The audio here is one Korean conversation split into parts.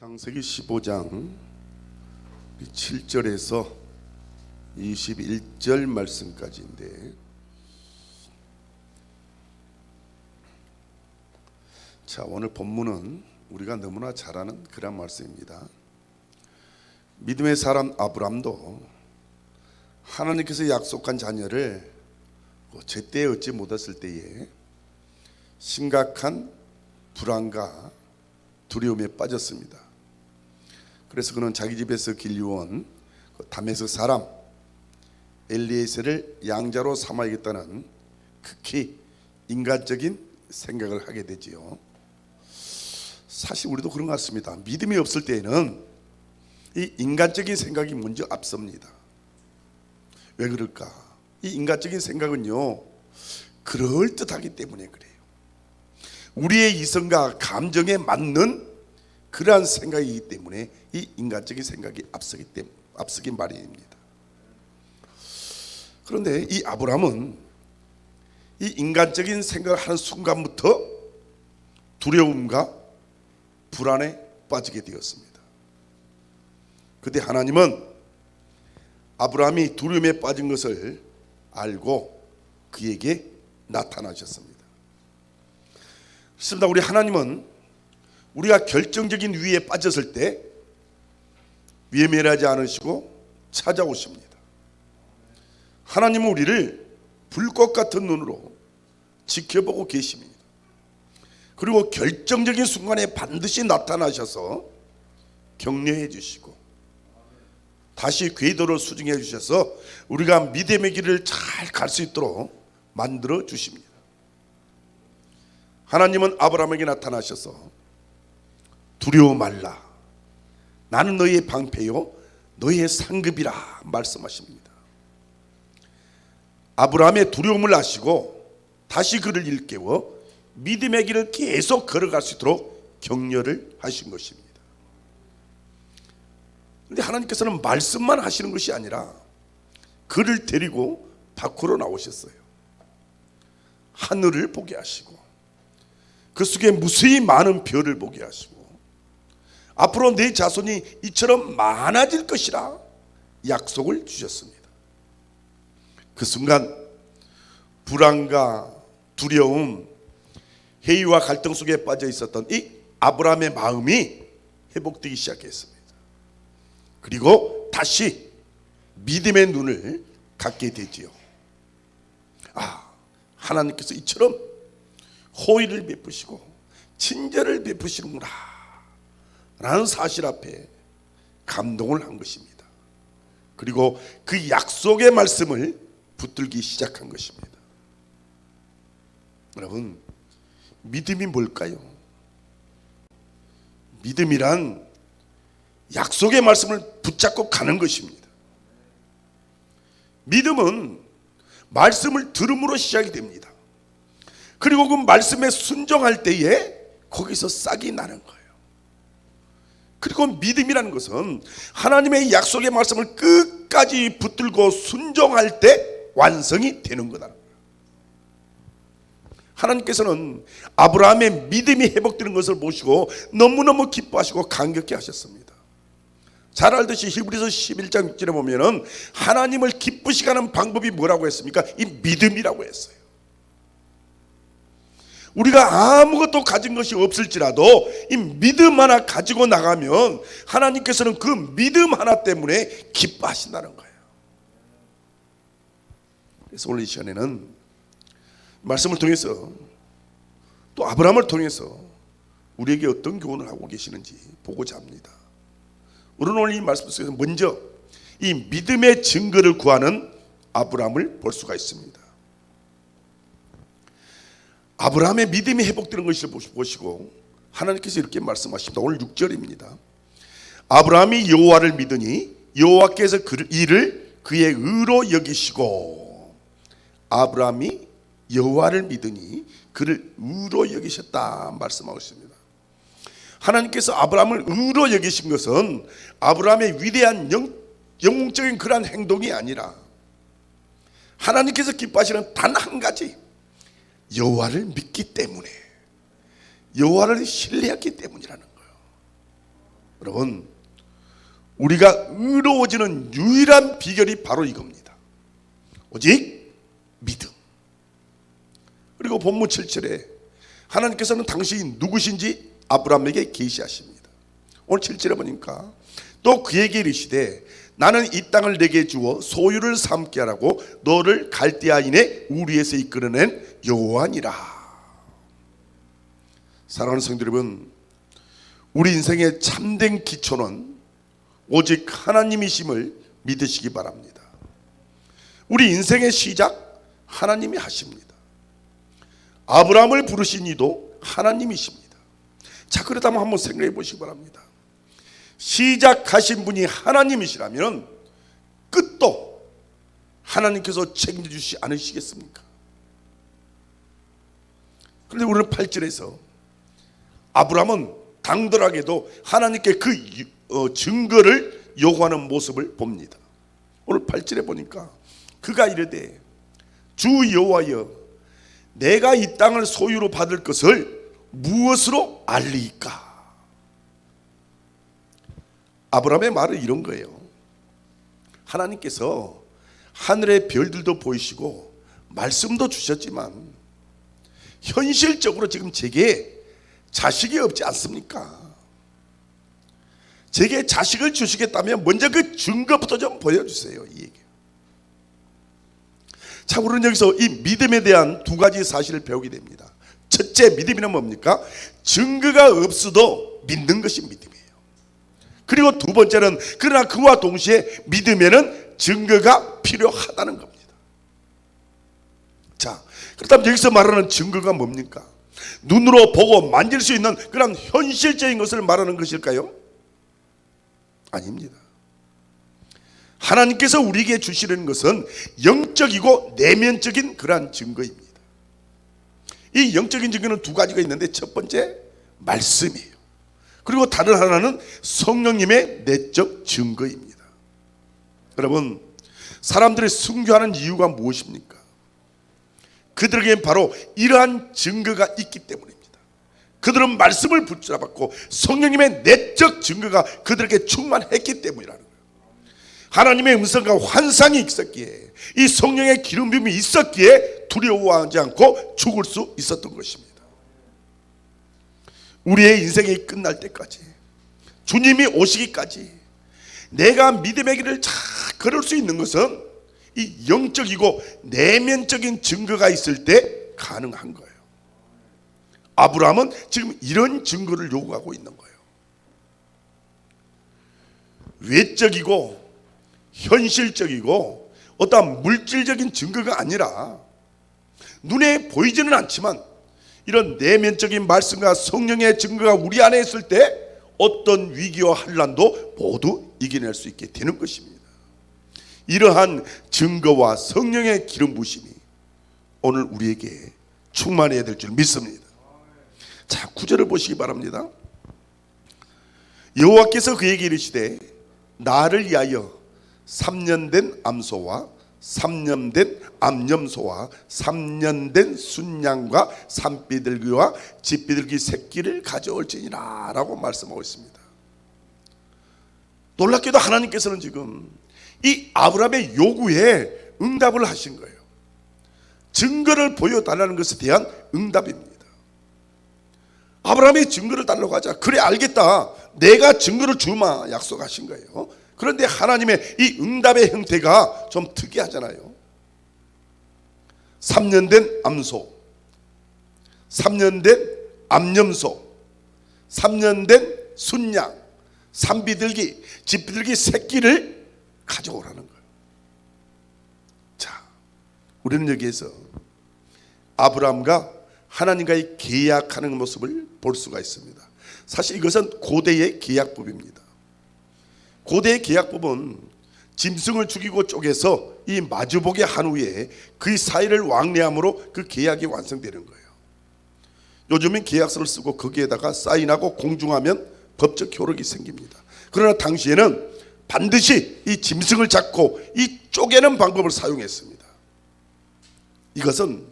창세기 15장 7절에서 21절 말씀까지인데, 자, 오늘 본문은 우리가 너무나 잘 아는 그런 말씀입니다. 믿음의 사람 아브람도 하나님께서 약속한 자녀를 제때 얻지 못했을 때에 심각한 불안과 두려움에 빠졌습니다. 그래서 그는 자기 집에서 길러온 다메섹 사람 엘리에셀을 양자로 삼아야겠다는 극히 인간적인 생각을 하게 되지요. 사실 우리도 그런 것 같습니다. 믿음이 없을 때에는 이 인간적인 생각이 먼저 앞섭니다. 왜 그럴까? 이 인간적인 생각은요, 그럴듯하기 때문에 그래요. 우리의 이성과 감정에 맞는 그러한 생각이기 때문에 이 인간적인 생각이 앞서기 마련입니다. 그런데 이 아브람은 이 인간적인 생각을 하는 순간부터 두려움과 불안에 빠지게 되었습니다. 그때 하나님은 아브람이 두려움에 빠진 것을 알고 그에게 나타나셨습니다. 그렇습니다. 우리 하나님은 우리가 결정적인 위기에 빠졌을 때 외면하지 않으시고 찾아오십니다. 하나님은 우리를 불꽃 같은 눈으로 지켜보고 계십니다. 그리고 결정적인 순간에 반드시 나타나셔서 격려해 주시고 다시 궤도를 수정해 주셔서 우리가 믿음의 길을 잘 갈 수 있도록 만들어 주십니다. 하나님은 아브라함에게 나타나셔서 두려워 말라, 나는 너희의 방패요 너희의 상급이라 말씀하십니다. 아브라함의 두려움을 아시고 다시 그를 일깨워 믿음의 길을 계속 걸어갈 수 있도록 격려를 하신 것입니다. 그런데 하나님께서는 말씀만 하시는 것이 아니라 그를 데리고 밖으로 나오셨어요. 하늘을 보게 하시고 그 속에 무수히 많은 별을 보게 하시고 앞으로 내 자손이 이처럼 많아질 것이라 약속을 주셨습니다. 그 순간 불안과 두려움, 회의와 갈등 속에 빠져 있었던 이 아브라함의 마음이 회복되기 시작했습니다. 그리고 다시 믿음의 눈을 갖게 되지요. 하나님께서 이처럼 호의를 베푸시고 친절을 베푸시는구나 라는 사실 앞에 감동을 한 것입니다. 그리고 그 약속의 말씀을 붙들기 시작한 것입니다. 여러분, 믿음이 뭘까요? 믿음이란 약속의 말씀을 붙잡고 가는 것입니다. 믿음은 말씀을 들음으로 시작이 됩니다. 그리고 그 말씀에 순종할 때에 거기서 싹이 나는 거예요. 그리고 믿음이라는 것은 하나님의 약속의 말씀을 끝까지 붙들고 순종할 때 완성이 되는 거다. 하나님께서는 아브라함의 믿음이 회복되는 것을 보시고 너무너무 기뻐하시고 감격해 하셨습니다. 잘 알듯이 히브리서 11장 6절에 보면은 하나님을 기쁘시게 하는 방법이 뭐라고 했습니까? 이 믿음이라고 했어요. 우리가 아무것도 가진 것이 없을지라도 이 믿음 하나 가지고 나가면 하나님께서는 그 믿음 하나 때문에 기뻐하신다는 거예요. 그래서 오늘 이 시간에는 말씀을 통해서 또 아브라함을 통해서 우리에게 어떤 교훈을 하고 계시는지 보고자 합니다. 우리는 오늘 이 말씀 속에서 먼저 이 믿음의 증거를 구하는 아브라함을 볼 수가 있습니다. 아브라함의 믿음이 회복되는 것을 보시고 하나님께서 이렇게 말씀하십니다. 오늘 6절입니다. 아브라함이 여호와를 믿으니 여호와께서 이를 그의 의로 여기시고, 아브라함이 여호와를 믿으니 그를 의로 여기셨다 말씀하고 있습니다. 하나님께서 아브라함을 의로 여기신 것은 아브라함의 위대한 영웅적인 그러한 행동이 아니라 하나님께서 기뻐하시는 단 한 가지, 여호와를 믿기 때문에, 여호와를 신뢰했기 때문이라는 거예요. 여러분, 우리가 의로워지는 유일한 비결이 바로 이겁니다. 오직 믿음. 그리고 본문 7절에 하나님께서는 당신이 누구신지 아브라함에게 계시하십니다. 오늘 7절에 보니까 또 그에게 이르시되 나는 이 땅을 내게 주어 소유를 삼게 하라고 너를 갈대아인의 우리에서 이끌어낸 여호와니라. 사랑하는 성도 여러분, 우리 인생의 참된 기초는 오직 하나님이심을 믿으시기 바랍니다. 우리 인생의 시작 하나님이 하십니다. 아브라함을 부르신 이도 하나님이십니다. 자, 그렇다면 한번 생각해 보시기 바랍니다. 시작하신 분이 하나님이시라면 끝도 하나님께서 책임져 주시지 않으시겠습니까? 그런데 우리는 8절에서 아브라함은 당돌하게도 하나님께 그 증거를 요구하는 모습을 봅니다. 오늘 8절에 보니까 그가 이르되 주 여호와여 내가 이 땅을 소유로 받을 것을 무엇으로 알리이까? 아브라함의 말은 이런 거예요. 하나님께서 하늘의 별들도 보이시고 말씀도 주셨지만 현실적으로 지금 제게 자식이 없지 않습니까? 제게 자식을 주시겠다면 먼저 그 증거부터 좀 보여주세요. 이 얘기. 자, 우리는 여기서 이 믿음에 대한 두 가지 사실을 배우게 됩니다. 첫째, 믿음이란 뭡니까? 증거가 없어도 믿는 것이 믿음이에요. 그리고 두 번째는 그러나 그와 동시에 믿음에는 증거가 필요하다는 겁니다. 자, 그렇다면 여기서 말하는 증거가 뭡니까? 눈으로 보고 만질 수 있는 그런 현실적인 것을 말하는 것일까요? 아닙니다. 하나님께서 우리에게 주시는 것은 영적이고 내면적인 그러한 증거입니다. 이 영적인 증거는 두 가지가 있는데 첫 번째 말씀이에요. 그리고 다른 하나는 성령님의 내적 증거입니다. 여러분, 사람들이 순교하는 이유가 무엇입니까? 그들에게는 바로 이러한 증거가 있기 때문입니다. 그들은 말씀을 붙잡았고 성령님의 내적 증거가 그들에게 충만했기 때문이라는 거예요. 하나님의 음성과 환상이 있었기에, 이 성령의 기름 부음이 있었기에 두려워하지 않고 죽을 수 있었던 것입니다. 우리의 인생이 끝날 때까지, 주님이 오시기까지 내가 믿음의 길을 잘 걸을 수 있는 것은 이 영적이고 내면적인 증거가 있을 때 가능한 거예요. 아브라함은 지금 이런 증거를 요구하고 있는 거예요. 외적이고 현실적이고 어떤 물질적인 증거가 아니라 눈에 보이지는 않지만 이런 내면적인 말씀과 성령의 증거가 우리 안에 있을 때 어떤 위기와 환난도 모두 이겨낼 수 있게 되는 것입니다. 이러한 증거와 성령의 기름 부으심이 오늘 우리에게 충만해야 될 줄 믿습니다. 자, 9절을 보시기 바랍니다. 여호와께서 그에게 이르시되 나를 위하여 3년 된 암소와 3년 된 암염소와 3년 된 순양과 산비둘기와 집비둘기 새끼를 가져올지니라 라고 말씀하고 있습니다. 놀랍게도 하나님께서는 지금 이 아브라함의 요구에 응답을 하신 거예요. 증거를 보여달라는 것에 대한 응답입니다. 아브라함이 증거를 달라고 하자 그래 알겠다, 내가 증거를 주마 약속하신 거예요. 그런데 하나님의 이 응답의 형태가 좀 특이하잖아요. 3년 된 암소, 3년 된 암염소, 3년 된 순양, 산비둘기, 집비둘기 새끼를 가져오라는 거예요. 자, 우리는 여기에서 아브라함과 하나님과의 계약하는 모습을 볼 수가 있습니다. 사실 이것은 고대의 계약법입니다. 고대의 계약법은 짐승을 죽이고 쪼개서 이 마주보게 한 후에 그 사이를 왕래함으로 그 계약이 완성되는 거예요. 요즘은 계약서를 쓰고 거기에다가 사인하고 공증하면 법적 효력이 생깁니다. 그러나 당시에는 반드시 이 짐승을 잡고 이 쪼개는 방법을 사용했습니다. 이것은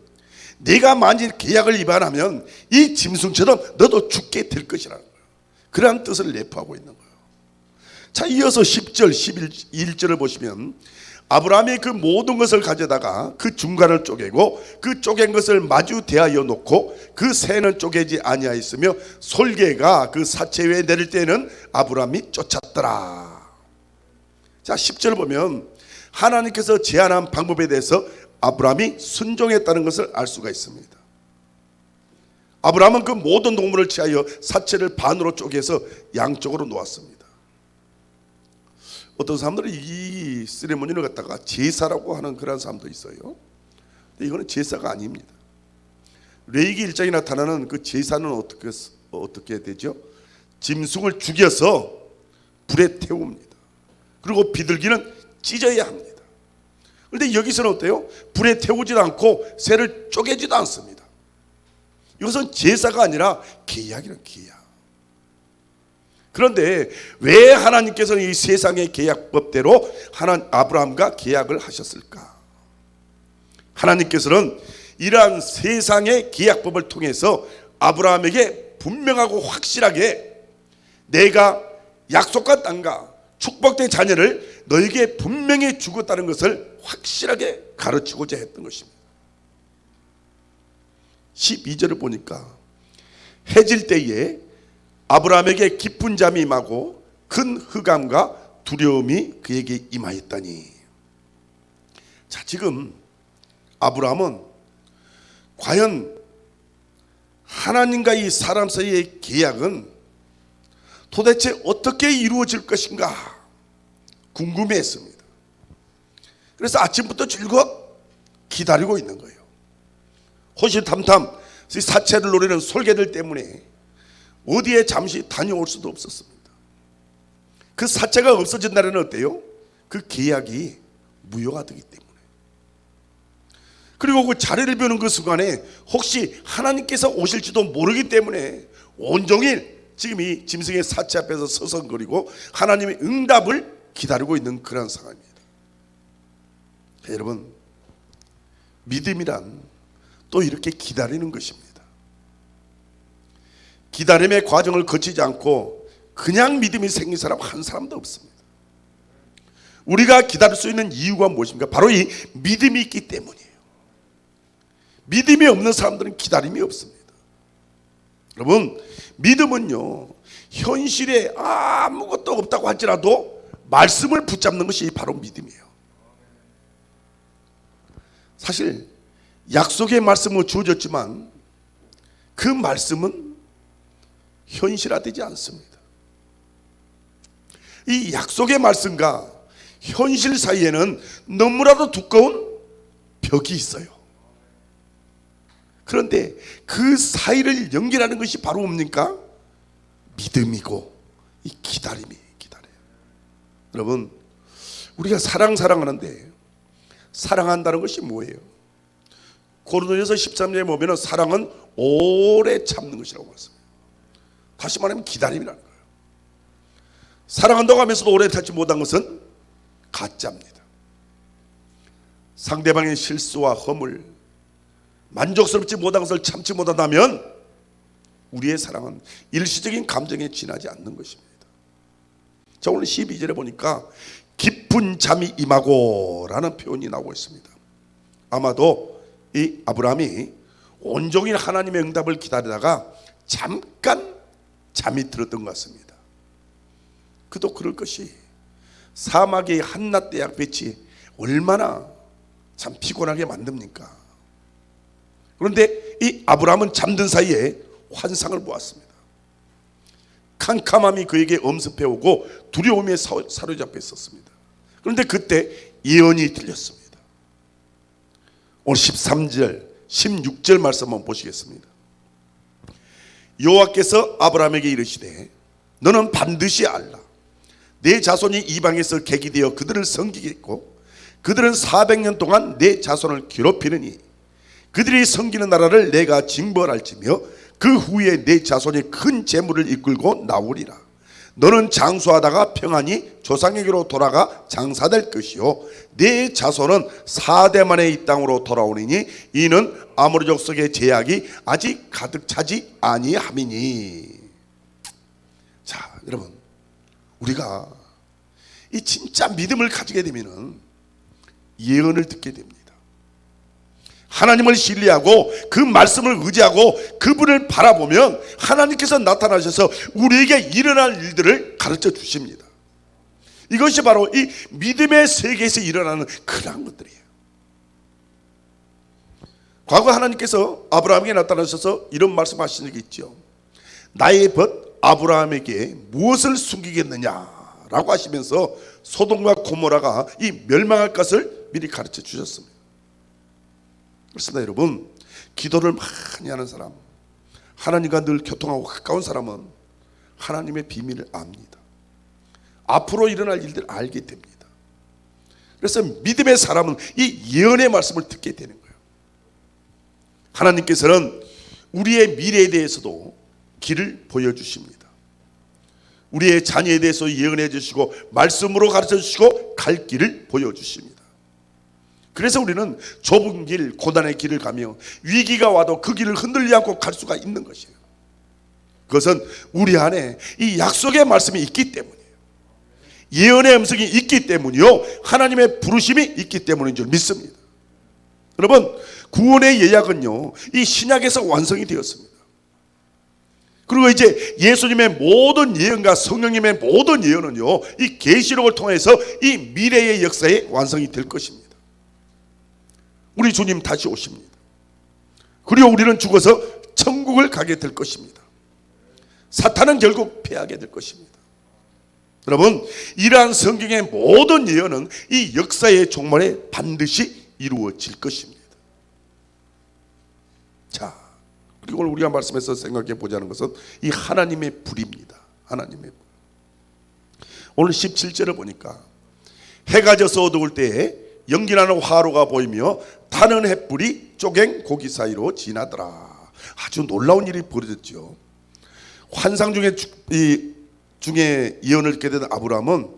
내가 만일 계약을 위반하면 이 짐승처럼 너도 죽게 될 것이라는 거예요. 그러한 뜻을 내포하고 있는 거예요. 자, 이어서 10절 11절을 보시면 아브라함이 그 모든 것을 가져다가 그 중간을 쪼개고 그 쪼갠 것을 마주 대하여 놓고 그 새는 쪼개지 아니하였으며 솔개가 그 사체 위에 내릴 때에는 아브라함이 쫓았더라. 자, 10절 보면 하나님께서 제안한 방법에 대해서 아브라함이 순종했다는 것을 알 수가 있습니다. 아브라함은 그 모든 동물을 취하여 사체를 반으로 쪼개서 양쪽으로 놓았습니다. 어떤 사람들은 이 세리머니를 갖다가 제사라고 하는 그런 사람도 있어요. 근데 이거는 제사가 아닙니다. 레위기 1장에 나타나는 그 제사는 어떻게 되죠? 짐승을 죽여서 불에 태웁니다. 그리고 비둘기는 찢어야 합니다. 그런데 여기서는 어때요? 불에 태우지도 않고 새를 쪼개지도 않습니다. 이것은 제사가 아니라 계약이란 계약. 그런데 왜 하나님께서는 이 세상의 계약법대로 아브라함과 계약을 하셨을까? 하나님께서는 이러한 세상의 계약법을 통해서 아브라함에게 분명하고 확실하게 내가 약속한 땅과 축복된 자녀를 너에게 분명히 주겠다는 것을 확실하게 가르치고자 했던 것입니다. 12절을 보니까 해질 때에 아브라함에게 깊은 잠이 임하고 큰 흑암과 두려움이 그에게 임하였다니. 자, 지금 아브라함은 과연 하나님과 이 사람 사이의 계약은 도대체 어떻게 이루어질 것인가 궁금해했습니다. 그래서 아침부터 즐겁 기다리고 있는 거예요. 호시탐탐 사체를 노리는 솔개들 때문에 어디에 잠시 다녀올 수도 없었습니다. 그 사체가 없어진 날에는 어때요? 그 계약이 무효가 되기 때문에. 그리고 그 자리를 비우는 그 순간에 혹시 하나님께서 오실지도 모르기 때문에 온종일 지금 이 짐승의 사체 앞에서 서성거리고 하나님의 응답을 기다리고 있는 그런 상황입니다. 여러분, 믿음이란 또 이렇게 기다리는 것입니다. 기다림의 과정을 거치지 않고 그냥 믿음이 생긴 사람 한 사람도 없습니다. 우리가 기다릴 수 있는 이유가 무엇입니까? 바로 이 믿음이 있기 때문이에요. 믿음이 없는 사람들은 기다림이 없습니다. 여러분, 믿음은요, 현실에 아무것도 없다고 할지라도 말씀을 붙잡는 것이 바로 믿음이에요. 사실 약속의 말씀은 주어졌지만 그 말씀은 현실화되지 않습니다. 이 약속의 말씀과 현실 사이에는 너무나도 두꺼운 벽이 있어요. 그런데 그 사이를 연결하는 것이 바로 뭡니까? 믿음이고 이 기다림이에요. 여러분, 우리가 사랑하는데 사랑한다는 것이 뭐예요? 고린도전서 13절에 보면 사랑은 오래 참는 것이라고 말씀합니다. 다시 말하면 기다림이라는 거예요. 사랑한다고 하면서도 오래 참지 못한 것은 가짜입니다. 상대방의 실수와 허물, 만족스럽지 못한 것을 참지 못한다면 우리의 사랑은 일시적인 감정에 지나지 않는 것입니다. 자, 오늘 12절에 보니까 깊은 잠이 임하고 라는 표현이 나오고 있습니다. 아마도 이 아브라함이 온종일 하나님의 응답을 기다리다가 잠깐 잠이 들었던 것 같습니다. 그도 그럴 것이 사막의 한낮 대약빛이 얼마나 참 피곤하게 만듭니까? 그런데 이 아브라함은 잠든 사이에 환상을 보았습니다. 캄캄함이 그에게 엄습해오고 두려움에 사로잡혀 있었습니다. 그런데 그때 예언이 들렸습니다. 오늘 13절 16절 말씀 한번 보시겠습니다. 여호와께서 아브라함에게 이르시되 너는 반드시 알라. 내 자손이 이방에서 객이 되어 그들을 섬기겠고 그들은 400년 동안 내 자손을 괴롭히느니 그들이 섬기는 나라를 내가 징벌할지며 그 후에 내 자손이 큰 재물을 이끌고 나오리라. 너는 장수하다가 평안히 조상에게로 돌아가 장사될 것이요 내 자손은 4대 만에 이 땅으로 돌아오리니 이는 아모리 족속의 제약이 아직 가득 차지 아니함이니. 자, 여러분, 우리가 이 진짜 믿음을 가지게 되면은 예언을 듣게 됩니다. 하나님을 신뢰하고 그 말씀을 의지하고 그분을 바라보면 하나님께서 나타나셔서 우리에게 일어날 일들을 가르쳐 주십니다. 이것이 바로 이 믿음의 세계에서 일어나는 그러한 것들이에요. 과거 하나님께서 아브라함에게 나타나셔서 이런 말씀하신 적이 있죠. 나의 벗 아브라함에게 무엇을 숨기겠느냐라고 하시면서 소돔과 고모라가 이 멸망할 것을 미리 가르쳐 주셨습니다. 그렇습니다. 여러분, 기도를 많이 하는 사람, 하나님과 늘 교통하고 가까운 사람은 하나님의 비밀을 압니다. 앞으로 일어날 일들을 알게 됩니다. 그래서 믿음의 사람은 이 예언의 말씀을 듣게 되는 거예요. 하나님께서는 우리의 미래에 대해서도 길을 보여주십니다. 우리의 자녀에 대해서 예언해 주시고 말씀으로 가르쳐 주시고 갈 길을 보여주십니다. 그래서 우리는 좁은 길, 고난의 길을 가며 위기가 와도 그 길을 흔들리지 않고 갈 수가 있는 것이에요. 그것은 우리 안에 이 약속의 말씀이 있기 때문이에요. 예언의 음성이 있기 때문이요, 하나님의 부르심이 있기 때문인 줄 믿습니다. 여러분, 구원의 예약은요, 이 신약에서 완성이 되었습니다. 그리고 이제 예수님의 모든 예언과 성령님의 모든 예언은요, 이 계시록을 통해서 이 미래의 역사에 완성이 될 것입니다. 우리 주님 다시 오십니다. 그리고 우리는 죽어서 천국을 가게 될 것입니다. 사탄은 결국 패하게 될 것입니다. 여러분, 이러한 성경의 모든 예언은 이 역사의 종말에 반드시 이루어질 것입니다. 자, 그리고 오늘 우리가 말씀에서 생각해 보자는 것은 이 하나님의 불입니다. 하나님의 불. 오늘 17절을 보니까 해가 져서 어두울 때에 연기나는 화로가 보이며 타는 햇불이 쪼갠 고기 사이로 지나더라. 아주 놀라운 일이 벌어졌죠. 환상 중에 예언을 듣게 된 아브라함은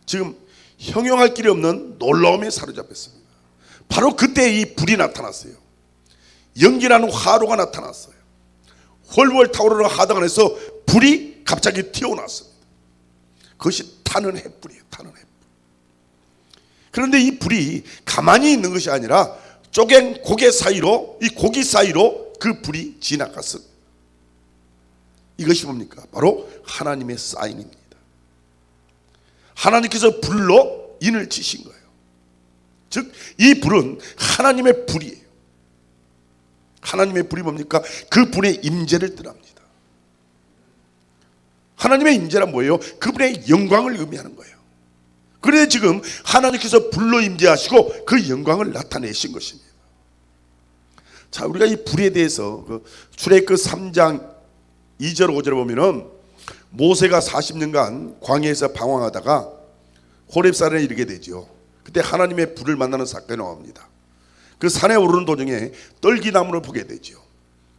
지금 형용할 길이 없는 놀라움에 사로잡혔습니다. 바로 그때 이 불이 나타났어요. 연기나는 화로가 나타났어요. 훨훨 타오르는 하강 안에서 불이 갑자기 튀어나왔습니다. 그것이 타는 햇불이에요. 타는 햇불. 그런데 이 불이 가만히 있는 것이 아니라 쪼갠 고개 사이로, 이 고기 사이로 그 불이 지나갔습니다. 이것이 뭡니까? 바로 하나님의 사인입니다. 하나님께서 불로 인을 치신 거예요. 즉, 이 불은 하나님의 불이에요. 하나님의 불이 뭡니까? 그 분의 임재를 뜻합니다. 하나님의 임재란 뭐예요? 그분의 영광을 의미하는 거예요. 그래서 지금 하나님께서 불로 임재하시고 그 영광을 나타내신 것입니다. 자, 우리가 이 불에 대해서 출애굽 3장 2절 5절에 보면은 모세가 40년간 광야에서 방황하다가 호렙산에 이르게 되죠. 그때 하나님의 불을 만나는 사건이 나옵니다. 그 산에 오르는 도중에 떨기나무를 보게 되죠.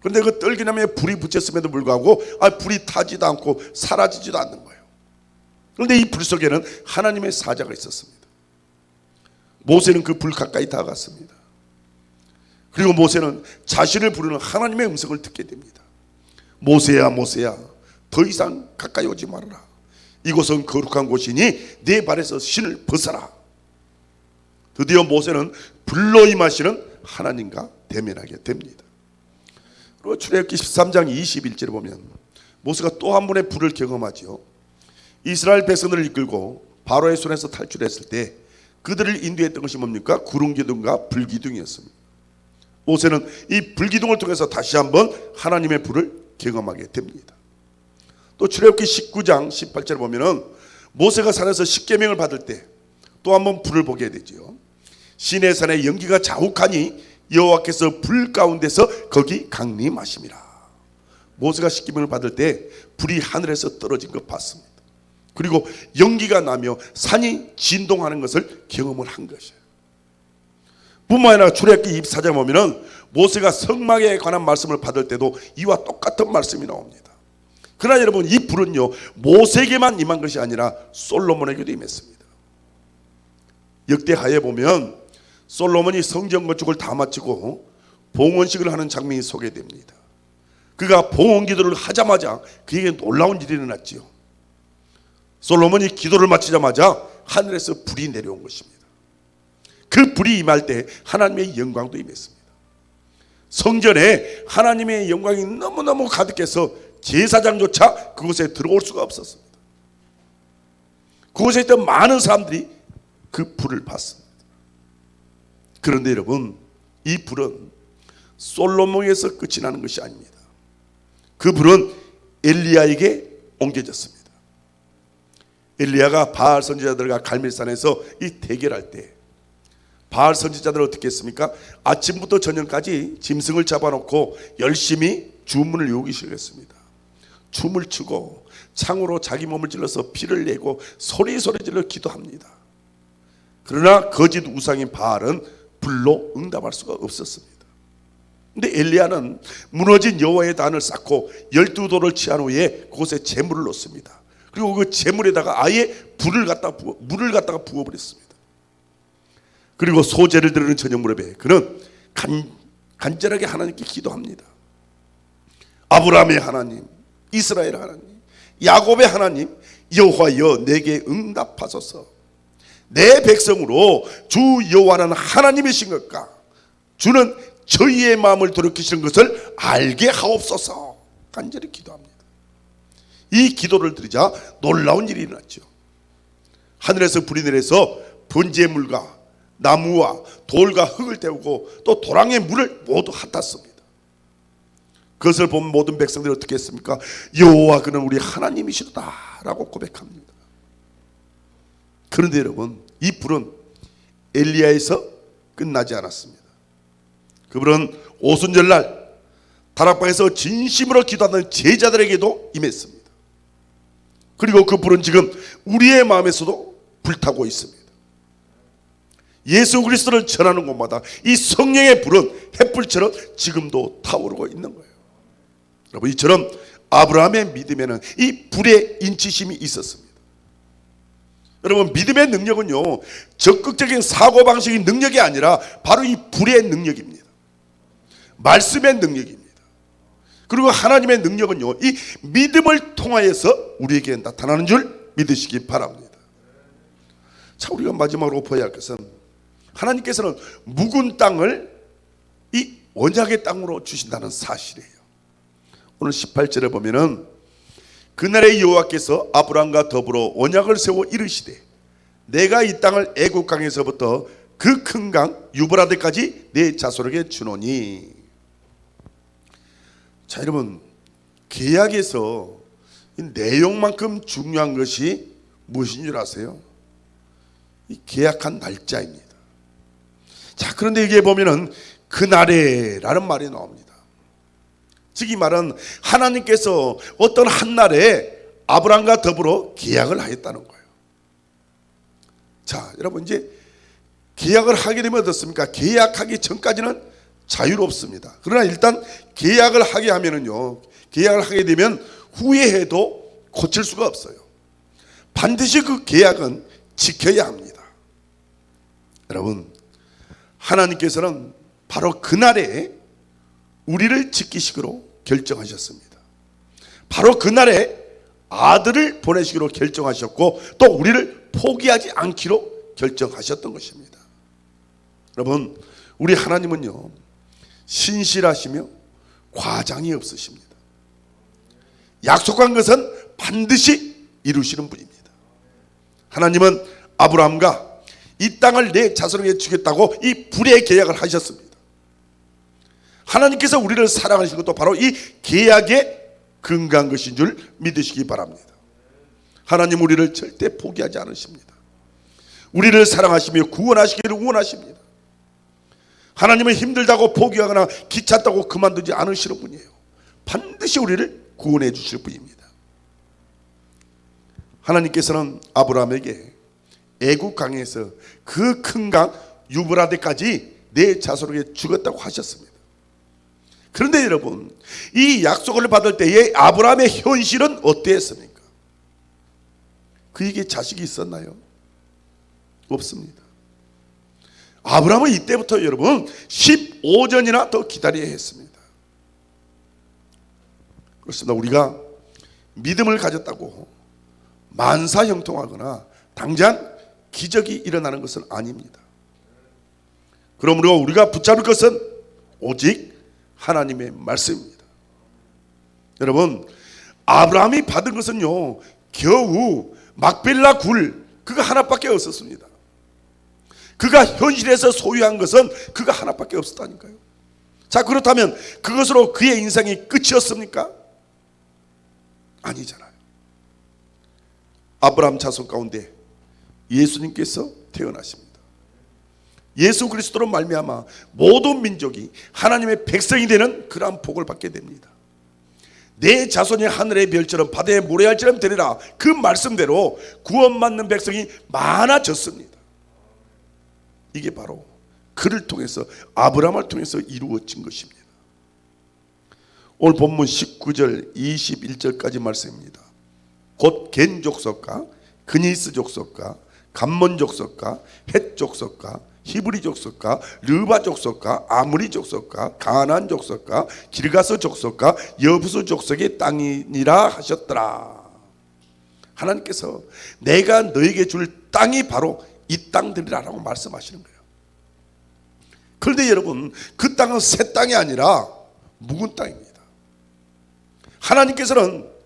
그런데 그 떨기나무에 불이 붙였음에도 불구하고 불이 타지도 않고 사라지지도 않는 거예요. 그런데 이 불 속에는 하나님의 사자가 있었습니다. 모세는 그 불 가까이 다가갔습니다. 그리고 모세는 자신을 부르는 하나님의 음성을 듣게 됩니다. 모세야, 모세야, 더 이상 가까이 오지 말아라. 이곳은 거룩한 곳이니 내 발에서 신을 벗어라. 드디어 모세는 불로 임하시는 하나님과 대면하게 됩니다. 그리고 출애굽기 13장 21절에 보면 모세가 또 한 번의 불을 경험하죠. 이스라엘 백성들을 이끌고 바로의 손에서 탈출했을 때 그들을 인도했던 것이 뭡니까? 구름기둥과 불기둥이었습니다. 모세는 이 불기둥을 통해서 다시 한번 하나님의 불을 경험하게 됩니다. 또 출애굽기 19장 18절에 보면은 모세가 산에서 십계명을 받을 때 또 한번 불을 보게 되죠. 시내산의 연기가 자욱하니 여호와께서 불 가운데서 거기 강림하심이라. 모세가 십계명을 받을 때 불이 하늘에서 떨어진 것 봤습니다. 그리고 연기가 나며 산이 진동하는 것을 경험을 한 것이에요. 뿐만 아니라 출애굽기 24장에 보면은 모세가 성막에 관한 말씀을 받을 때도 이와 똑같은 말씀이 나옵니다. 그러나 여러분, 이 불은요 모세에게만 임한 것이 아니라 솔로몬에게도 임했습니다. 역대하에 보면 솔로몬이 성전 건축을 다 마치고 봉헌식을 하는 장면이 소개됩니다. 그가 봉헌 기도를 하자마자 그에게 놀라운 일이 일어났지요. 솔로몬이 기도를 마치자마자 하늘에서 불이 내려온 것입니다. 그 불이 임할 때 하나님의 영광도 임했습니다. 성전에 하나님의 영광이 너무너무 가득해서 제사장조차 그곳에 들어올 수가 없었습니다. 그곳에 있던 많은 사람들이 그 불을 봤습니다. 그런데 여러분, 이 불은 솔로몬에서 끝이 나는 것이 아닙니다. 그 불은 엘리야에게 옮겨졌습니다. 엘리야가 바알 선지자들과 갈멜산에서 이 대결할 때 바알 선지자들은 어떻게 했습니까? 아침부터 저녁까지 짐승을 잡아놓고 열심히 주문을 외우기 시작했습니다. 춤을 추고 창으로 자기 몸을 찔러서 피를 내고 소리 질러 기도합니다. 그러나 거짓 우상인 바알은 불로 응답할 수가 없었습니다. 근데 엘리야는 무너진 여호와의 단을 쌓고 12돌을 취한 후에 그곳에 재물을 놓습니다. 그리고 그 재물에다가 아예 물을 갖다가 부어버렸습니다. 그리고 소재를 드리는 저녁 무렵에 그는 간절하게 하나님께 기도합니다. 아브라함의 하나님, 이스라엘 하나님, 야곱의 하나님, 여호와여 내게 응답하소서. 내 백성으로 주 여호와는 하나님이신 것과 주는 저희의 마음을 돌이키시는 것을 알게 하옵소서. 간절히 기도합니다. 이 기도를 드리자 놀라운 일이 일어났죠. 하늘에서 불이 내려서 번제물과 나무와 돌과 흙을 태우고 또 도랑의 물을 모두 핫았습니다. 그것을 본 모든 백성들이 어떻게 했습니까? 여호와 그는 우리 하나님이시로다 라고 고백합니다. 그런데 여러분, 이 불은 엘리야에서 끝나지 않았습니다. 그 불은 오순절날 다락방에서 진심으로 기도하는 제자들에게도 임했습니다. 그리고 그 불은 지금 우리의 마음에서도 불타고 있습니다. 예수 그리스도를 전하는 곳마다 이 성령의 불은 햇불처럼 지금도 타오르고 있는 거예요. 여러분, 이처럼 아브라함의 믿음에는 이 불의 인치심이 있었습니다. 여러분, 믿음의 능력은요, 적극적인 사고방식의 능력이 아니라 바로 이 불의 능력입니다. 말씀의 능력입니다. 그리고 하나님의 능력은요, 이 믿음을 통하여서 우리에게 나타나는 줄 믿으시기 바랍니다. 자, 우리가 마지막으로 보아야 할 것은 하나님께서는 묵은 땅을 이 언약의 땅으로 주신다는 사실이에요. 오늘 18절에 보면은 그날의 여호와께서 아브라함과 더불어 언약을 세워 이르시되 내가 이 땅을 애굽 강에서부터 그 큰 강 유브라데까지 내 자손에게 주노니. 자, 여러분, 계약에서 이 내용만큼 중요한 것이 무엇인 줄 아세요? 이 계약한 날짜입니다. 자, 그런데 여기에 보면은 그날에라는 말이 나옵니다. 즉 이 말은 하나님께서 어떤 한 날에 아브라함과 더불어 계약을 하였다는 거예요. 자, 여러분, 이제 계약을 하게 되면 어떻습니까? 계약하기 전까지는 자유롭습니다. 그러나 일단 계약을 하게 하면은요, 계약을 하게 되면 후회해도 고칠 수가 없어요. 반드시 그 계약은 지켜야 합니다. 여러분, 하나님께서는 바로 그날에 우리를 지키시기로 결정하셨습니다. 바로 그날에 아들을 보내시기로 결정하셨고 또 우리를 포기하지 않기로 결정하셨던 것입니다. 여러분, 우리 하나님은요, 신실하시며 과장이 없으십니다. 약속한 것은 반드시 이루시는 분입니다. 하나님은 아브라함과 이 땅을 내 자손에게 주겠다고 이 불의 계약을 하셨습니다. 하나님께서 우리를 사랑하신 것도 바로 이 계약에 근거한 것인 줄 믿으시기 바랍니다. 하나님 우리를 절대 포기하지 않으십니다. 우리를 사랑하시며 구원하시기를 원하십니다. 하나님은 힘들다고 포기하거나 귀찮다고 그만두지 않으시는 분이에요. 반드시 우리를 구원해 주실 분입니다. 하나님께서는 아브라함에게 애굽 강에서 그 큰 강 유브라데까지 내 자손에게 주겠다고 하셨습니다. 그런데 여러분, 이 약속을 받을 때에 아브라함의 현실은 어땠습니까? 그에게 자식이 있었나요? 없습니다. 아브라함은 이때부터 여러분 15년이나 더 기다려야 했습니다. 그렇습니다. 우리가 믿음을 가졌다고 만사형통하거나 당장 기적이 일어나는 것은 아닙니다. 그러므로 우리가 붙잡을 것은 오직 하나님의 말씀입니다. 여러분, 아브라함이 받은 것은요, 겨우 막벨라 굴 그거 하나밖에 없었습니다. 그가 현실에서 소유한 것은 그거 하나밖에 없었다니까요. 자, 그렇다면 그것으로 그의 인생이 끝이었습니까? 아니잖아요. 아브라함 자손 가운데 예수님께서 태어나십니다. 예수 그리스도로 말미암아 모든 민족이 하나님의 백성이 되는 그러한 복을 받게 됩니다. 내 자손이 하늘의 별처럼 바다의 모래알처럼 되리라, 그 말씀대로 구원받는 백성이 많아졌습니다. 이게 바로 그를 통해서, 아브라함을 통해서 이루어진 것입니다. 오늘 본문 19절 21절까지 말씀입니다. 곧 겐 족속과 그니스 족속과 감몬 족속과 헷 족속과 히브리 족속과 르바 족속과 아므리 족속과 가나안 족속과 기르가스 족속과 여부수 족속의 땅이니라 하셨더라. 하나님께서 내가 너에게 줄 땅이 바로 이 땅들이라고 말씀하시는 거예요. 그런데 여러분, 그 땅은 새 땅이 아니라 묵은 땅입니다. 하나님께서는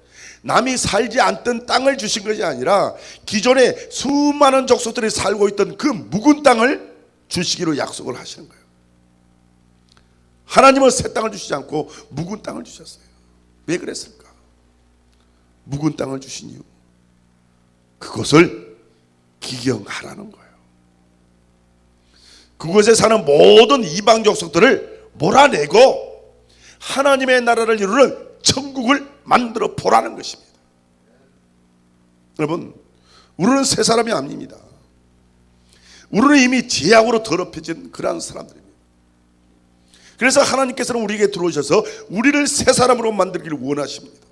남이 살지 않던 땅을 주신 것이 아니라 기존에 수많은 족속들이 살고 있던 그 묵은 땅을 주시기로 약속을 하시는 거예요. 하나님은 새 땅을 주시지 않고 묵은 땅을 주셨어요. 왜 그랬을까? 묵은 땅을 주신 이유, 그것을 기경하라는 거예요. 그곳에 사는 모든 이방 족속들을 몰아내고 하나님의 나라를 이루는 천국을 만들어 보라는 것입니다. 여러분, 우리는 새 사람이 아닙니다. 우리는 이미 죄악으로 더럽혀진 그러한 사람들입니다. 그래서 하나님께서는 우리에게 들어오셔서 우리를 새 사람으로 만들기를 원하십니다.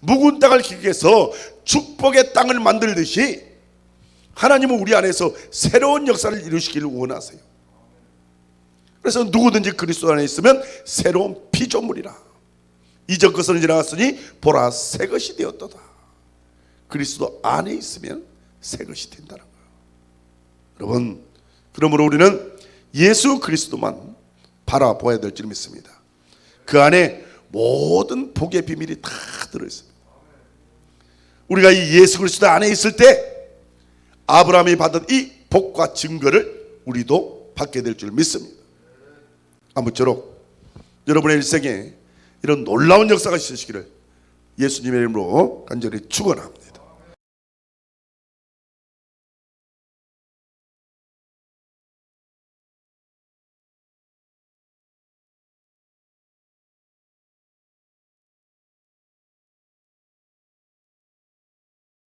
묵은 땅을 기경해서 축복의 땅을 만들듯이 하나님은 우리 안에서 새로운 역사를 이루시기를 원하세요. 그래서 누구든지 그리스도 안에 있으면 새로운 피조물이라, 이전 것은 지나갔으니 보라 새 것이 되었도다. 그리스도 안에 있으면 새 것이 된다는 거예요. 여러분, 그러므로 우리는 예수 그리스도만 바라보아야 될 줄 믿습니다. 그 안에 모든 복의 비밀이 다 들어있습니다. 우리가 이 예수 그리스도 안에 있을 때 아브라함이 받은 이 복과 증거를 우리도 받게 될 줄 믿습니다. 아무쪼록 여러분의 일생에 이런 놀라운 역사가 있으시기를 예수님의 이름으로 간절히 축원합니다.